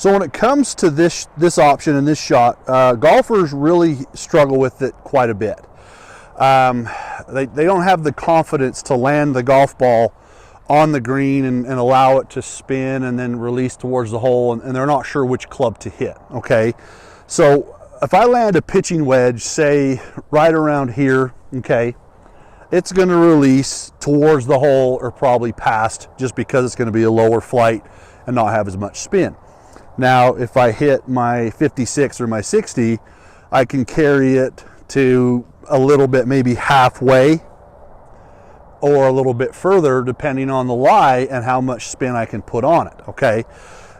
So when it comes to this option and this shot, golfers really struggle with it quite a bit. They don't have the confidence to land the golf ball on the green and allow it to spin and then release towards the hole, and they're not sure which club to hit, okay? So if I land a pitching wedge, say right around here, okay, it's going to release towards the hole or probably past, just because it's going to be a lower flight and not have as much spin. Now, if I hit my 56 or my 60, I can carry it to a little bit, maybe halfway or a little bit further, depending on the lie and how much spin I can put on it, okay?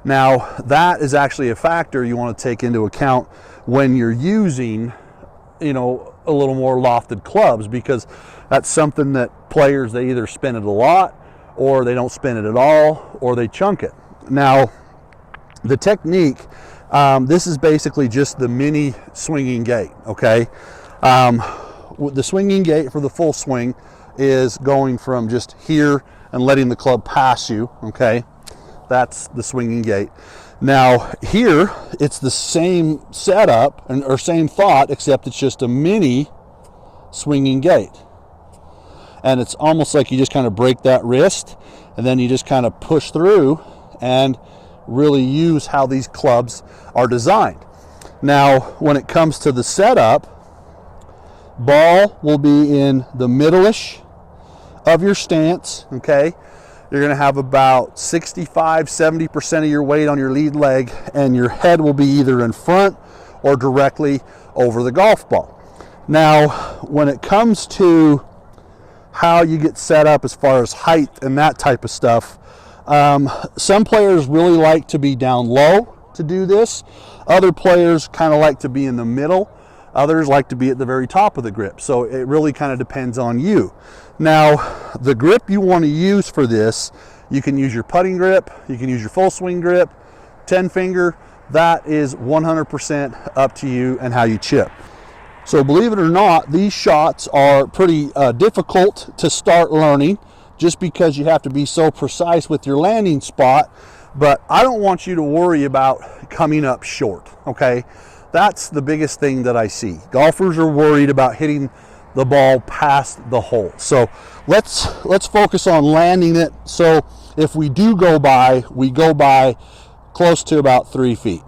Now, that is actually a factor you want to take into account when you're using, you know, a little more lofted clubs, because that's something that players, they either spin it a lot or they don't spin it at all, or they chunk it. Now, the technique, this is basically just the mini swinging gate, okay? The swinging gate for the full swing is going from just here and letting the club pass you, okay? That's the swinging gate. Now here, it's the same setup or same thought, except it's just a mini swinging gate. And it's almost like you just kind of break that wrist and then you just kind of push through and really use how these clubs are designed. Now, when it comes to the setup, ball will be in the middle-ish of your stance, okay? You're gonna have about 65-70% of your weight on your lead leg, and your head will be either in front or directly over the golf ball. Now, when it comes to how you get set up as far as height and that type of stuff, some players really like to be down low to do this. Other players kind of like to be in the middle. Others like to be at the very top of the grip. So it really kind of depends on you. Now, the grip you want to use for this, you can use your putting grip, you can use your full swing grip, 10 finger. That is 100% up to you and how you chip. So believe it or not, these shots are pretty difficult to start learning, just because you have to be so precise with your landing spot. But I don't want you to worry about coming up short, okay? That's the biggest thing that I see. Golfers are worried about hitting the ball past the hole. So let's focus on landing it. So if we do go by, we go by close to about 3 feet.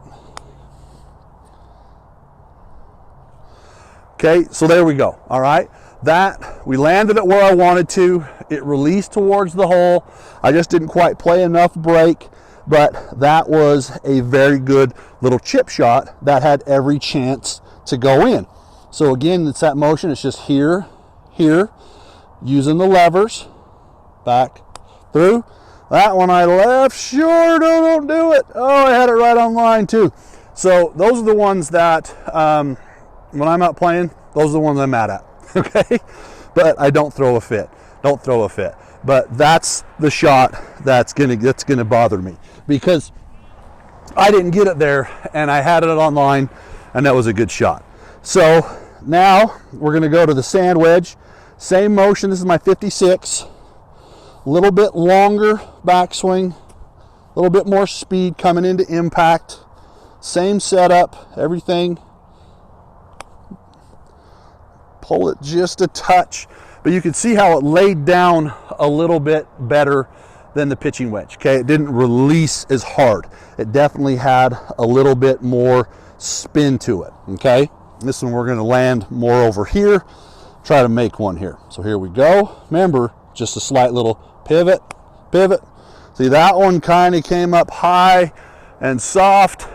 Okay, so there we go, all right? That, we landed it where I wanted to. It released towards the hole. I just didn't quite play enough break, but that was a very good little chip shot that had every chance to go in. So again, it's that motion. It's just here, here, using the levers, back through. That one I left short. Oh, don't do it. Oh, I had it right on line too. So those are the ones that, when I'm out playing, those are the ones I'm mad at. Okay, but I don't throw a fit. Don't throw a fit. But that's the shot that's gonna bother me, because I didn't get it there and I had it online, and that was a good shot. So now we're gonna go to the sand wedge. Same motion. This is my 56. A little bit longer backswing, a little bit more speed coming into impact. Same setup, everything. Pull it just a touch, but you can see how it laid down a little bit better than the pitching wedge. Okay, it didn't release as hard. It definitely had a little bit more spin to it. Okay, this one we're going to land more over here, try to make one here. So here we go. Remember, just a slight little pivot. See, that one kind of came up high and soft,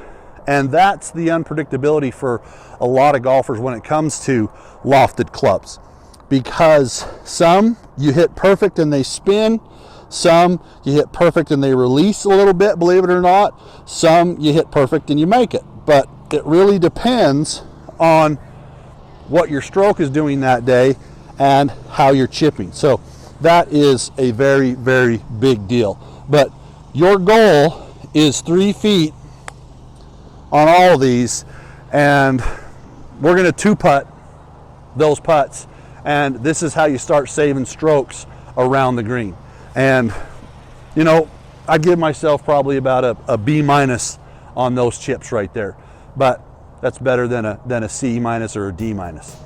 and that's the unpredictability for a lot of golfers when it comes to lofted clubs, because some you hit perfect and they spin, some you hit perfect and they release a little bit, believe it or not, some you hit perfect and you make it. But it really depends on what your stroke is doing that day and how you're chipping. So that is a very, very big deal. But your goal is 3 feet on all of these, and we're going to 2-putt those putts, and this is how you start saving strokes around the green. And you know, I give myself probably about a B- on those chips right there. But that's better than a C minus or a D minus.